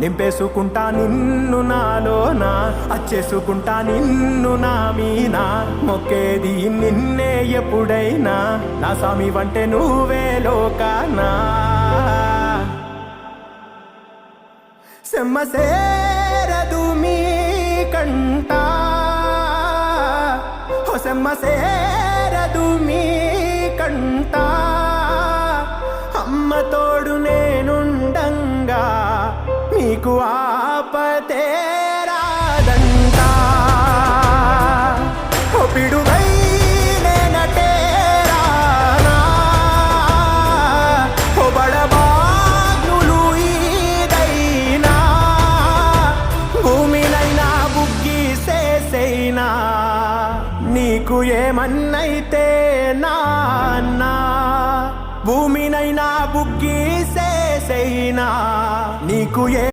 నింపేసుకుంటా నిన్ను నాలోన, అచ్చేసుకుంటా నిన్ను నా మీన, మొక్కేది నిన్నే ఎప్పుడైనా, నా సామి వంటే నువ్వే లోకానా. సెమ్మ సేరదు మీ కంట, సెమ్మ సేరదు మీ కంట, అమ్మ తోడు నేనుండంగా మీకు ఆపతే రాదంట. ఓ పిడుగై నేనటే రానా, ఓ బడబాగ్నులు ఈదైనా, భూమినైనా బుగ్గిసేసైనా, నీకు ఏమన్నైతే నాన్న, భూమినైనా బుగ్గిసేసైనా, నీకు ఏ